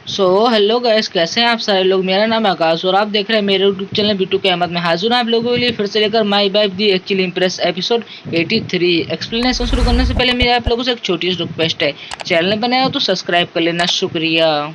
Hello guys, कैसे हैं आप सारे लोग। मेरा नाम है आकाश और आप देख रहे हैं मेरे यूट्यूब चैनल बिट्टू के अहमद में। हाजिर हूं आप लोगों के लिए फिर से लेकर my wife the actually impress episode 83। Explanation शुरू करने से पहले मेरे आप लोगों से एक छोटी सी रिक्वेस्ट है, चैनल बनाया हो तो सब्सक्राइब कर लेना, शुक्रिया।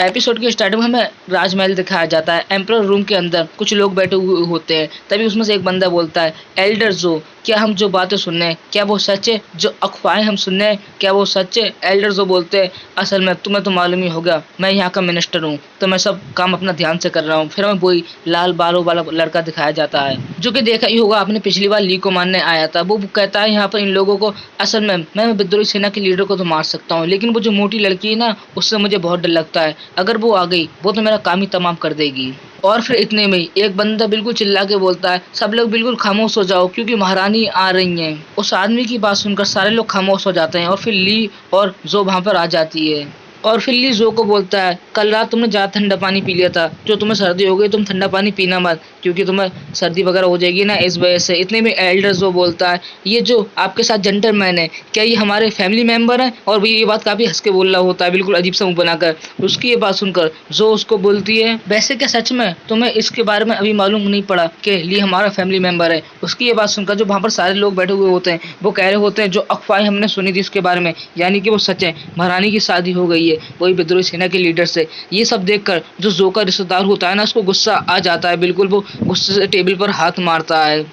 एपिसोड के स्टार्टिंग में हमें राजमहल दिखाया जाता है। एम्परर रूम के अंदर कुछ लोग बैठे हुए होते हैं। तभी उसमें से एक बंदा बोलता है, एल्डर जो, क्या हम जो बातें सुन रहे हैं क्या वो सच है? जो अफवाहें हम सुन रहे हैं क्या वो सच है? एल्डर जो बोलते हैं, असल में तुम्हें तो मालूम ही होगा, मैं यहाँ का मिनिस्टर हूँ तो मैं सब काम अपना ध्यान से कर रहा हूँ। फिर हमें वही लाल बालों वाला लड़का दिखाया जाता है जो कि देखा ही होगा आपने, पिछली बार ली को मारने आया था। वो कहता है यहाँ पर इन लोगों को, असल में मैं विद्रोही सेना के लीडर को तो मार सकता हूँ, लेकिन वो जो मोटी लड़की है ना, उससे मुझे बहुत डर लगता है। अगर वो आ गई वो तो मेरा काम ही तमाम कर देगी। और फिर इतने में ही एक बंदा बिल्कुल चिल्ला के बोलता है, सब लोग बिल्कुल खामोश हो जाओ क्योंकि महारानी आ रही हैं। उस आदमी की बात सुनकर सारे लोग खामोश हो जाते हैं और फिर ली और जो वहां पर आ जाती है। और फिर ली जो को बोलता है, कल रात तुमने ज्यादा ठंडा पानी पी लिया था, जो तुम्हें सर्दी हो गई तुम ठंडा पानी पीना मत क्योंकि तुम्हें सर्दी वगैरह हो जाएगी ना, इस वजह से। इतने में एल्डर जो बोलता है, ये जो आपके साथ जेंटलमैन है क्या ये हमारे फैमिली मेंबर है? और वो ये बात काफी हंस के बोल रहा होता है, बिल्कुल अजीब सा मुंह बनाकर। उसकी ये बात सुनकर जो उसको बोलती है, वैसे क्या सच में तुम्हें इसके बारे में अभी मालूम नहीं पड़ा कि ली हमारा फैमिली मेंबर है? उसकी ये बात सुनकर जो वहां पर सारे लोग बैठे हुए होते हैं वो कह रहे होते हैं, जो अफवाहें हमने सुनी थी इसके बारे में, यानी कि वो सच है, महारानी की शादी हो गई है वही विद्रोही सेना के लीडर से। ये सब देखकर जो का रिश्तेदार होता है ना, उसको गुस्सा आ जाता है। बिल्कुल वो गुस्से से टेबल पर हाथ मारता है।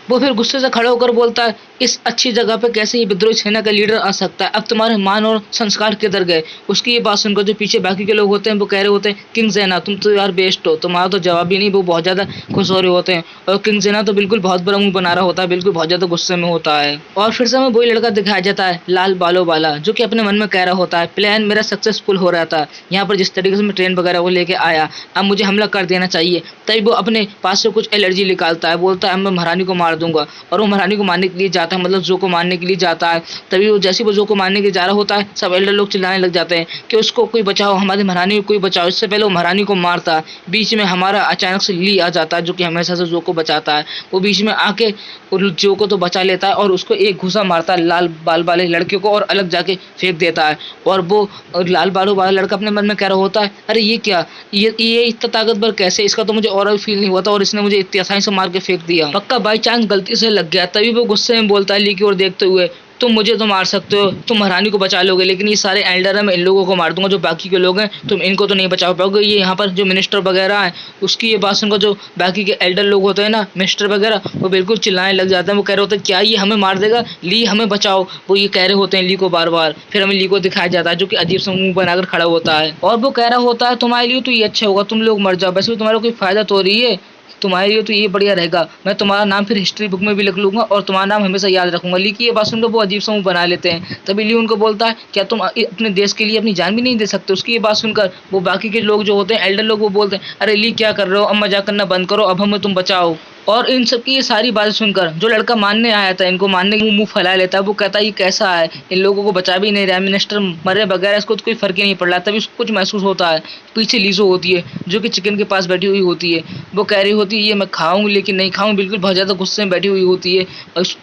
वो फिर गुस्से से खड़े होकर बोलता है, इस अच्छी जगह पे कैसे ये विद्रोही सेना का लीडर आ सकता है? अब तुम्हारे मान और संस्कार किधर गए? उसकी ये बात सुनकर जो पीछे बाकी के लोग होते हैं वो कह रहे होते हैं, किंग ज़ैना तुम तो यार बेस्ट हो, तुम्हारा तो जवाब ही नहीं। वो बहुत ज्यादा खुश हो रहे होते हैं और किंग ज़ैना तो बिल्कुल बहुत बड़ा मुंह बना रहा होता है, बिल्कुल बहुत ज्यादा गुस्से में होता है। और फिर से हमें वही लड़का दिखाया जाता है, लाल बालों वाला, जो कि अपने मन में कह रहा होता है, प्लान मेरा सक्सेसफुल हो रहा था, यहाँ पर जिस तरीके से मैं ट्रेन वगैरह को लेके आया, अब मुझे हमला कर देना चाहिए। तभी वो अपने पास से कुछ एलर्जी निकालता है, बोलता है मैं महारानी को मार दूंगा। और वो महारानी को मारने के लिए जाता है, मतलब जो को मारने के लिए जाता है। तभी वो जैसे वो जो को मारने के लिए जा रहा होता है, सब एल्डर लोग चिल्लाने लग जाते हैं कि उसको कोई बचाओ, हमारी महारानी को कोई बचाओ। इससे पहले वो महारानी को मारता है, बीच में हमारा अचानक से ली आ जाता है जो कि हमेशा से जो को बचाता है। वो बीच में आके जो को तो बचा लेता है और उसको एक घुसा मारता है लाल बाल वाले लड़के को और अलग जाके फेंक देता है। और वो लाल बालों वाला लड़का अपने मन में कह रहा होता है, अरे ये क्या, ये इतना ताकतवर कैसे? इसका तो मुझे और फील नहीं हुआ था और इसने मुझे इतनी आसानी से मार के फेंक दिया, पक्का बाई चांस गलती से लग गया। तभी वो गुस्से में बोलता है ली की ओर देखते हुए, तुम मुझे तो मार सकते हो, तुम महारानी को बचा लोगे, लेकिन ये सारे एल्डर है, मैं इन लोगों को मार दूंगा जो बाकी के लोग हैं, तुम इनको तो नहीं बचा पाओगे। ये यहाँ पर जो मिनिस्टर वगैरह है, उसकी ये बात सुनकर जो बाकी के एल्डर लोग होते हैं ना, मिनिस्टर वगैरह, वो बिल्कुल चिल्लाने लग जाते हैं। वो कह रहे होते हैं, क्या ये हमें मार देगा? ली हमें बचाओ, वो ये कह रहे होते हैं ली को बार बार। फिर हमें ली को दिखाया जाता है जो कि अजीब सा मुंह बनाकर खड़ा होता है और वो कह रहा होता है, तुम्हारे लिए तो ये अच्छा होगा, तुम लोग मर जाओ, वैसे भी तुम्हारा कोई फायदा तो हो रही है, तुम्हारे लिए तो ये बढ़िया रहेगा, मैं तुम्हारा नाम फिर हिस्ट्री बुक में भी लिख लूंगा और तुम्हारा नाम हमेशा याद रखूंगा। ली की ये बात सुनकर वो अजीब सा मुंह बना लेते हैं। तभी ली उनको बोलता है, क्या तुम अपने देश के लिए अपनी जान भी नहीं दे सकते? उसकी ये बात सुनकर वो बाकी के लोग जो होते हैं एल्डर लोग, वो बोलते हैं, अरे ली क्या कर रहे हो, अब मजाक करना बंद करो, अब हमें तुम बचाओ। और इन सब की ये सारी बातें सुनकर जो लड़का मानने आया था, इनको मानने के मुंह फैला लेता है। वो कहता है, ये कैसा है, इन लोगों को बचा भी नहीं रहा, मिनिस्टर मरे बगैर इसको तो कोई फर्क ही नहीं पड़ रहा। तभी उसको कुछ महसूस होता है, पीछे लीजो होती है जो कि चिकन के पास बैठी हुई होती है। वो कह रही होती है, ये मैं खाऊंगी लेकिन नहीं खाऊं, बिल्कुल बहुत ज्यादा गुस्से में बैठी हुई होती है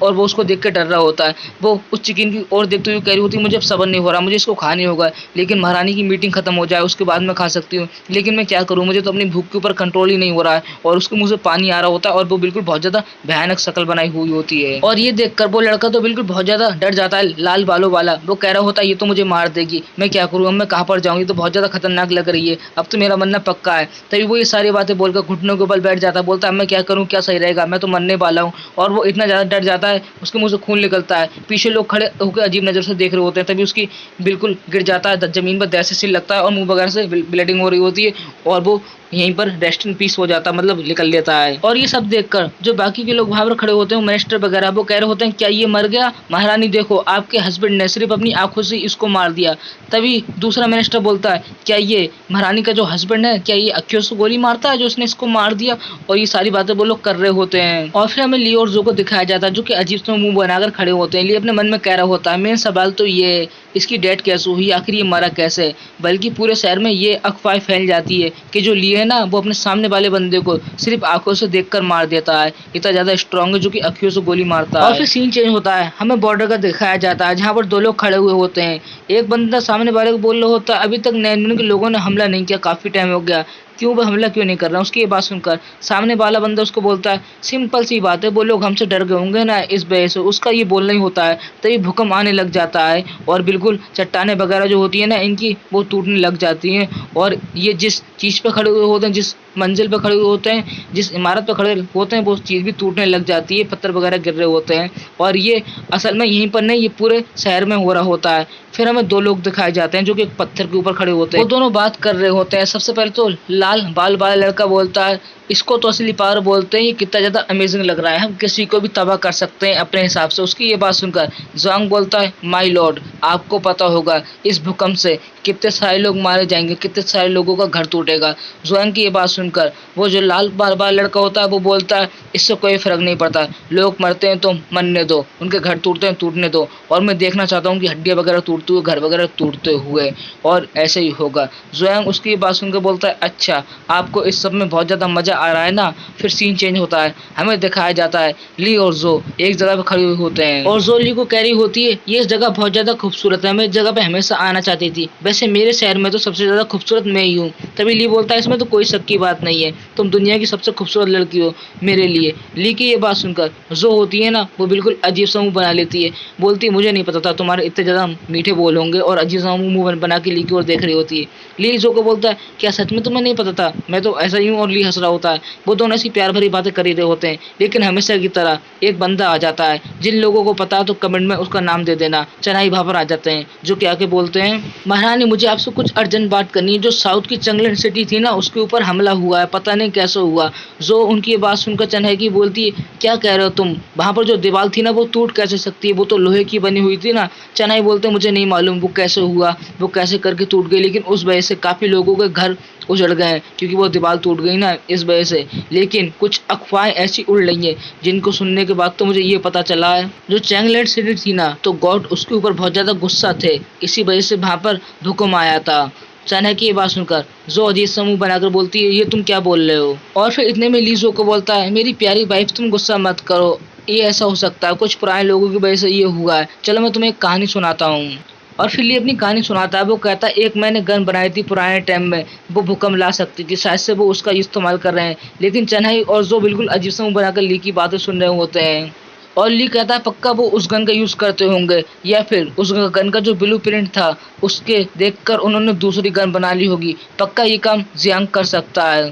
और वो उसको देख कर डर रहा होता है। वो उस चिकन की ओर देखते हुए कह रही होती है, मुझे अब सब्र नहीं हो रहा, मुझे इसको खानी होगा, लेकिन महारानी की मीटिंग खत्म हो जाए उसके बाद मैं खा सकती हूँ, लेकिन मैं क्या करूँ, मुझे तो अपनी भूख के ऊपर कंट्रोल ही नहीं हो रहा है। और उसके मुंह से पानी आ रहा होता है और वो बिल्कुल बहुत ज्यादा भयानक शक्ल बनाई हुई होती है। और ये देखकर वो लड़का तो बिल्कुल बहुत ज्यादा डर जाता है, लाल बालों वाला। वो कह रहा होता है, ये तो मुझे मार देगी, मैं क्या करूँ, अब मैं कहाँ पर जाऊँ, ये तो बहुत ज्यादा खतरनाक लग रही है, अब तो मेरा मरना पक्का है। तभी वो ये सारी बातें बोलकर घुटनों के ऊपर बैठ जाता है, बोलता है, मैं क्या करूँ, क्या सही रहेगा, मैं तो मरने वाला हूँ। और वो इतना ज्यादा डर जाता है, उसके मुंह से खून निकलता है। पीछे लोग खड़े होकर अजीब नजर से देख रहे होते हैं। तभी उसकी बिल्कुल गिर जाता है जमीन पर, जैसे सिर लगता है और मुंह वगैरह से ब्लीडिंग हो रही होती है और वो यहीं पर रेस्ट इन पीस हो जाता है, मतलब निकल लेता है। और ये सब देखकर जो बाकी के लोग वहां पर खड़े होते हैं, मिनिस्टर वगैरह, वो कह रहे होते हैं, क्या ये मर गया? महारानी देखो, आपके हस्बैंड ने सिर्फ अपनी आंखों से इसको मार दिया। तभी दूसरा मिनिस्टर बोलता है, क्या ये महारानी का जो हस्बैंड है, क्या ये अक्यों से गोली मारता है जो उसने इसको मार दिया? और ये सारी बातें वो लोग कर रहे होते हैं। और फिर हमें ली और जो को दिखाया जाता है जो कि अजीब से मुंह बनाकर खड़े होते हैं। ली अपने मन में कह रहा होता है, मेन सवाल तो ये, इसकी डेथ कैसे हुई, आखिर ये मरा कैसे? बल्कि पूरे शहर में ये अफवाह फैल जाती है कि जो ली है है ना वो अपने सामने वाले बंदे को सिर्फ आंखों से देखकर मार देता है, इतना ज्यादा स्ट्रांग है जो कि अखियों से गोली मारता है। और फिर सीन चेंज होता है, हमें बॉर्डर का दिखाया जाता है जहाँ पर दो लोग खड़े हुए होते हैं। एक बंदा सामने वाले को बोल रहा होता है अभी तक नैनमैन के लोगों ने हमला नहीं किया, काफी टाइम हो गया, क्यों वो हमला क्यों नहीं कर रहा। उसकी ये बात सुनकर सामने वाला बंदा उसको बोलता है सिंपल सी बात है, वो लोग हमसे डर गए होंगे ना इस वजह से। उसका ये बोलना ही होता है, तभी भूकंप आने लग जाता है और बिल्कुल चट्टाने वगैरह जो होती है ना इनकी वो टूटने लग जाती हैं। और ये जिस चीज पे खड़े हुए होते हैं, जिस मंजिल पे खड़े हुए होते हैं, जिस इमारत पे खड़े होते हैं वो चीज भी टूटने लग जाती है, पत्थर वगैरह गिर रहे होते हैं। और ये असल में यहीं पर नहीं, ये पूरे शहर में हो रहा होता है। फिर हमें दो लोग दिखाए जाते हैं जो कि एक पत्थर के ऊपर खड़े होते हैं, वो दोनों बात कर रहे होते हैं। सबसे पहले तो लाल बाल वाला लड़का बोलता है इसको तो असली पावर बोलते हैं, ये कितना ज्यादा अमेजिंग लग रहा है, हम किसी को भी तबाह कर सकते हैं अपने हिसाब से। उसकी ये बात सुनकर ज़ुआंग बोलता है माय लॉर्ड, आपको पता होगा इस भूकंप से कितने सारे लोग मारे जाएंगे, कितने सारे लोगों का घर टूटेगा। ज़ुआंग की ये बात सुनकर वो जो लाल बाल वाला लड़का होता है वो बोलता है इससे कोई फर्क नहीं पड़ता, लोग मरते हैं तो मरने दो, उनके घर टूटते हैं टूटने दो, और मैं देखना चाहता हूँ कि हड्डियाँ वगैरह टूटते हुए, घर वगैरह टूटते हुए, और ऐसे ही होगा। ज़ुआंग उसकी ये बात सुनकर बोलता है अच्छा आपको इस सब में बहुत ज़्यादा मजा आ रहा है ना। फिर सीन चेंज होता है, हमें दिखाया जाता है ली और जो एक जगह पे खड़ी हुई होते हैं और जो ली को कह रही होती है ये जगह बहुत ज्यादा खूबसूरत है, मैं इस जगह पे हमेशा आना चाहती थी, वैसे मेरे शहर में तो सबसे ज्यादा खूबसूरत मैं ही हूँ। तभी ली बोलता है इसमें तो कोई शक की बात नहीं है, तुम दुनिया की सबसे खूबसूरत लड़की हो मेरे लिए। ली की ये बात सुनकर जो होती है ना वो बिल्कुल अजीब सा मुंह बना लेती है, बोलती है मुझे नहीं पता था तुम्हारे इतने ज्यादा मीठे बोल होंगे, और अजीब सा मुंह बना के ली की ओर देख रही होती है। ली जो को बोलता है क्या सच में तुम्हें नहीं पता था, मैं तो ऐसा ही हूँ, और ली हंस रहा होता है। वो दोनों ऐसी प्यार भरी बातें कर ही रहे होते हैं, लेकिन हमेशा की तरह एक बंदा आ जाता है। जिन लोगों को पता है तो कमेंट में उसका नाम दे देना। चनाई भापर आ जाते हैं जो कि आके बोलते हैं महारानी मुझे आपसे कुछ अर्जेंट बात करनी है, जो साउथ की चंगलेट सिटी थी ना उसके ऊपर हमला हुआ है, पता नहीं कैसे हुआ। जो उनकी ये बात सुनकर चनाई की बोलती है क्या कह रहे हो तुम, वहां पर जो दीवार थी ना वो टूट कैसे सकती है, वो तो लोहे की बनी हुई थी ना। चनाई बोलते मुझे नहीं मालूम वो कैसे हुआ, वो कैसे करके टूट गई, लेकिन उस वजह से काफी लोगों के घर उजड़ गए हैं क्योंकि वो दीवार टूट गई ना इस वजह से। लेकिन कुछ अफवाहें ऐसी उड़ रही हैं जिनको सुनने के बाद तो मुझे ये पता चला है जो चैंगलेट सिटी थी ना तो गॉड उसके ऊपर बहुत ज्यादा गुस्सा थे, इसी वजह से वहां पर भूकंप आया था। चाणक्य की ये बात सुनकर जो अजीत समूह बनाकर बोलती है ये तुम क्या बोल रहे हो। और फिर इतने में लीजो को बोलता है मेरी प्यारी वाइफ तुम गुस्सा मत करो, ये ऐसा हो सकता है कुछ पुराने लोगों की वजह से ये हुआ है, चलो मैं तुम्हें एक कहानी सुनाता हूँ। और फिर ये अपनी कहानी सुनाता है। वो कहता है एक मैंने गन बनाई थी पुराने टाइम में, वो भूकंप ला सकती थी, शायद से वो उसका इस्तेमाल कर रहे हैं। लेकिन चन्हई और जो बिल्कुल अजीब समूह बनाकर ली की बातें सुन रहे होते हैं। और ली कहता है पक्का वो उस गन का यूज करते होंगे, या फिर उस गन का जो ब्लू प्रिंट था उसके देखकर उन्होंने दूसरी गन बना ली होगी, पक्का ये काम जियांग कर सकता है।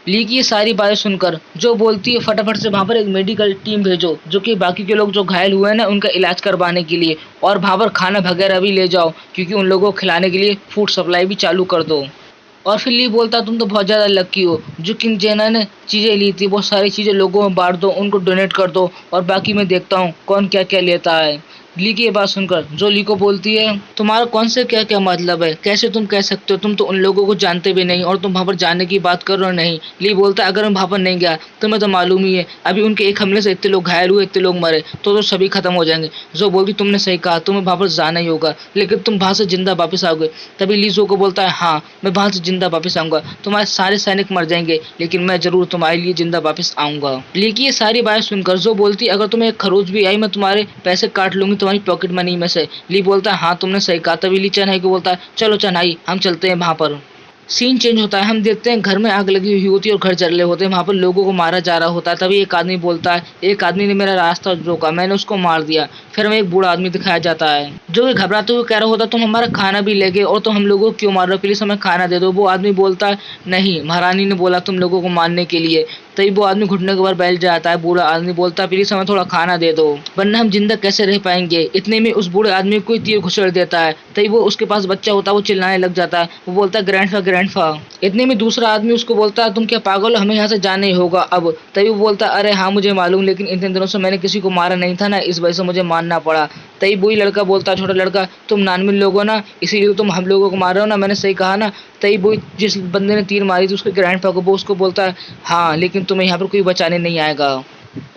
ली की ये सारी बातें सुनकर जो बोलती है फटाफट से वहां पर एक मेडिकल टीम भेजो जो कि बाकी के लोग जो घायल हुए हैं ना उनका इलाज करवाने के लिए, और वहां पर खाना वगैरह भी ले जाओ क्योंकि उन लोगों को खिलाने के लिए फूड सप्लाई भी चालू कर दो। और फिर ली बोलता तुम तो बहुत ज़्यादा लकी हो, जो किंग जेना ने चीज़ें ली थी वो सारी चीज़ें लोगों में बांट दो, उनको डोनेट कर दो, और बाकी मैं देखता हूँ कौन क्या क्या लेता है। ली की ये बात सुनकर जो ली को बोलती है तुम्हारा कौन से क्या क्या मतलब है, कैसे तुम कह सकते हो, तुम तो उन लोगों को जानते भी नहीं और तुम वहाँ पर जाने की बात कर रहे हो। नहीं, ली बोलता है अगर मैं वहाँ पर नहीं गया तुम्हें तो मालूम ही है अभी उनके एक हमले से इतने लोग घायल हुए, इतने लोग मरे, तो सभी खत्म हो जाएंगे। जो बोलती तुमने सही कहा, तुम्हें वहाँ पर जाना ही होगा, लेकिन तुम वहाँ से जिंदा वापस आओगे। तभी ली जो को बोलता है हाँ मैं वहाँ से जिंदा वापस आऊंगा, तुम्हारे सारे सैनिक मर जाएंगे लेकिन मैं जरूर तुम्हारे लिए जिंदा वापस आऊंगा। ली की ये सारी बातें सुनकर जो बोलती अगर तुम्हें एक खरोच भी आई मैं तुम्हारे पैसे काट लूंगी तुम्हारी पॉकेट मनी में से। ली बोलता है हाँ तुमने सही कहा। तभी ली चन्हई को बोलता है चलो चन्हई हम चलते हैं वहां पर। सीन चेंज होता है, हम देखते हैं घर में आग लगी हुई होती है और घर जल रहे होते हैं, वहां पर लोगों को मारा जा रहा होता है। तभी एक आदमी बोलता है एक आदमी ने मेरा रास्ता रोका, मैंने उसको मार दिया। फिर हमें एक बूढ़ा आदमी दिखाया जाता है जो कि घबराते हुए कह रहा होता तुम हमारा खाना भी ले गए और तुम हम लोगों को क्यों मार रहे हो, प्लीज हमें खाना दे दो। वो आदमी बोलता है नहीं महारानी ने बोला तुम लोगों को मारने के लिए। तभी वो आदमी घुटने के ऊपर बैठ जाता है। बूढ़ा आदमी बोलता है प्लीज हमें थोड़ा खाना दे दो वरना हम जिंदा कैसे रह पाएंगे। इतने में उस बूढ़े आदमी को कोई तीर घुसेड़ देता है। तभी वो उसके पास बच्चा होता है वो चिल्लाने लग जाता है, वो बोलता है ग्रैंडफा। इतने में दूसरा आदमी उसको बोलता है तुम क्या पागल हो, हमें यहाँ से जाना ही होगा अब। तभी वो बोलता है अरे हाँ मुझे मालूम, लेकिन इतने दिनों से मैंने किसी को मारा नहीं था ना इस वजह से मुझे मारना पड़ा। तभी वही लड़का बोलता है छोटा लड़का तुम नानमिन लोग हो ना इसीलिए तुम हम लोगों को मार रहे हो ना, मैंने सही कहा ना। तभी वो जिस बंदे ने तीर मारी थी उसके ग्रैंडपा को वो उसको बोलता है हाँ लेकिन तुम्हें यहाँ पर कोई बचाने नहीं आएगा।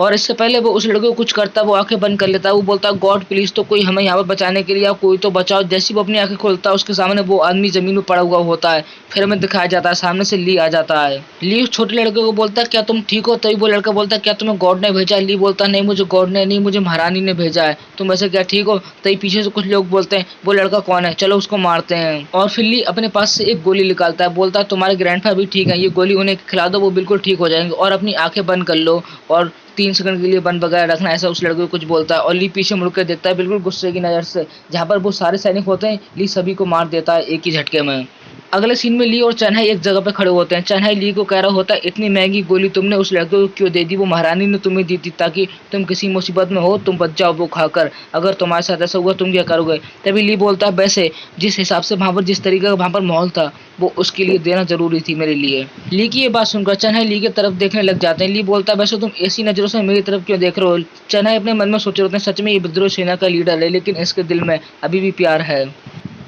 और इससे पहले वो उस लड़के को कुछ करता, वो आंखें बंद कर लेता, वो बोलता गॉड प्लीज तो कोई हमें यहाँ पर बचाने के लिए, या कोई तो बचाओ। जैसे वो अपनी आंखें खोलता है उसके सामने वो आदमी जमीन में पड़ा हुआ होता है। फिर हमें दिखाया जाता है सामने से ली आ जाता है। ली उस छोटे लड़के को बोलता है क्या तुम ठीक हो? तभी वो लड़का बोलता है क्या तुम्हें गॉड ने भेजा? ली बोलता है नहीं मुझे गॉड ने नहीं, मुझे महारानी ने भेजा है। तुम वैसे क्या ठीक हो? तभी पीछे से कुछ लोग बोलते हैं वो लड़का कौन है, चलो उसको मारते हैं। और फिर ली अपने पास से एक गोली निकालता है, बोलता है तुम्हारे ग्रैंडफा भी ठीक है, ये गोली उन्हें खिला दो, वो बिल्कुल ठीक हो जाएंगे, और अपनी आंखें बंद कर लो और 3 सेकंड के लिए बंद वगैरह रखना, ऐसा उस लड़के को कुछ बोलता है। और ली पीछे मुड़कर देखता है बिल्कुल गुस्से की नज़र से, जहाँ पर वो सारे सैनिक होते हैं ली सभी को मार देता है एक ही झटके में। अगले सीन में ली और चन्हाई एक जगह पे खड़े होते हैं। चन्हाई ली को कह रहा होता है इतनी महंगी गोली तुमने उस लड़के को क्यों दे दी? वो महारानी ने तुम्हें दी थी ताकि तुम किसी मुसीबत में हो तुम बच जाओ वो खाकर, अगर तुम्हारे साथ ऐसा हुआ तुम क्या करोगे? तभी ली बोलता है वैसे जिस हिसाब से वहाँ पर जिस तरीके का वहाँ पर माहौल था वो उसके लिए देना जरूरी थी मेरे लिए। ली की ये बात सुनकर चन्हाई ली की तरफ देखने लग जाते हैं। ली बोलता है वैसे तुम ऐसी नजरों से मेरी तरफ क्यों देख रहे हो? चन्हाई अपने मन में सोच रहे होते हैं सच में ये विद्रोह सेना का लीडर है लेकिन इसके दिल में अभी भी प्यार है।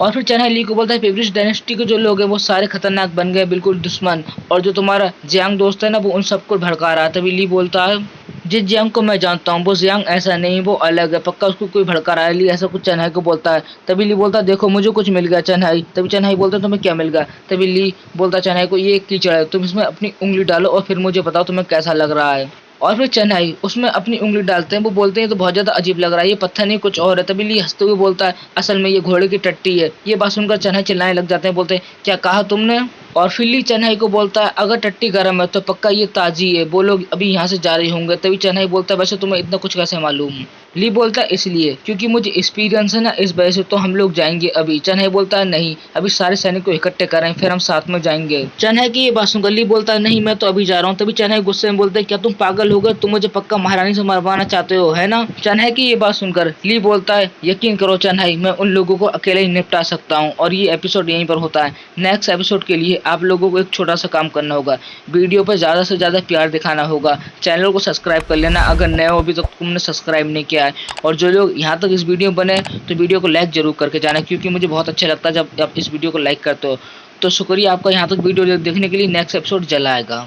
और फिर चन्हाई ली को बोलता है पेवरिश डायनेस्टी के जो लोग हैं वो सारे खतरनाक बन गए बिल्कुल दुश्मन, और जो तुम्हारा जियांग दोस्त है ना वो उन सबको भड़का रहा है। तभी ली बोलता है जिस जियांग को मैं जानता हूँ वो जियांग ऐसा नहीं, वो अलग है, पक्का उसको कोई भड़का रहा है। ली ऐसा कुछ चन्हाई को बोलता है। तभी ली बोलता है देखो मुझे कुछ मिल गया चन्हाई। तभी चन्हाई बोलता है तुम्हें क्या मिल गया? तभी ली बोलता है चन्हाई को ये कीचड़ है, तुम इसमें अपनी उंगली डालो और फिर मुझे बताओ तुम्हें कैसा लग रहा है। और फिर चन्हाई उसमें अपनी उंगली डालते हैं, वो बोलते हैं तो बहुत ज्यादा अजीब लग रहा है, ये पत्थर नहीं कुछ और है। तभी ली हंसते हुए बोलता है असल में ये घोड़े की टट्टी है। ये बात सुनकर चन्हाई चिल्लाने लग जाते हैं, बोलते हैं क्या कहा तुमने? और फिर ली चन्हाई को बोलता है अगर टट्टी गर्म है तो पक्का ये ताजी है, वो लोग अभी यहाँ से जा रहे होंगे। तभी चन्हाई बोलता है वैसे तुम्हें इतना कुछ कैसे मालूम? ली बोलता है इसलिए क्योंकि मुझे एक्सपीरियंस है ना, इस वजह से तो हम लोग जाएंगे अभी। चन्हाई बोलता है नहीं अभी सारे सैनिक को इकट्ठे करें फिर हम साथ में जाएंगे। चन्हाई की ये बात सुनकर ली बोलता है नहीं मैं तो अभी जा रहा हूँ। तभी चन्हाई गुस्से में बोलता है क्या तुम पागल हो गए? तुम मुझे पक्का महारानी से मरवाना चाहते हो है ना? चन्हाई की ये बात सुनकर ली बोलता है यकीन करो चन्हाई मैं उन लोगों को अकेले ही निपटा सकता हूँ। और ये एपिसोड यहीं पर होता है। नेक्स्ट एपिसोड के लिए आप लोगों को एक छोटा सा काम करना होगा, वीडियो पर ज्यादा से ज्यादा प्यार दिखाना होगा, चैनल को सब्सक्राइब कर लेना अगर नए हो अभी तक तुमने सब्सक्राइब नहीं किया है, और जो लोग यहाँ तक इस वीडियो बने तो वीडियो को लाइक जरूर करके जाना क्योंकि मुझे बहुत अच्छा लगता है जब आप इस वीडियो को लाइक करते हो। तो शुक्रिया आपका यहाँ तक वीडियो देखने के लिए। नेक्स्ट एपिसोड जल्द आएगा।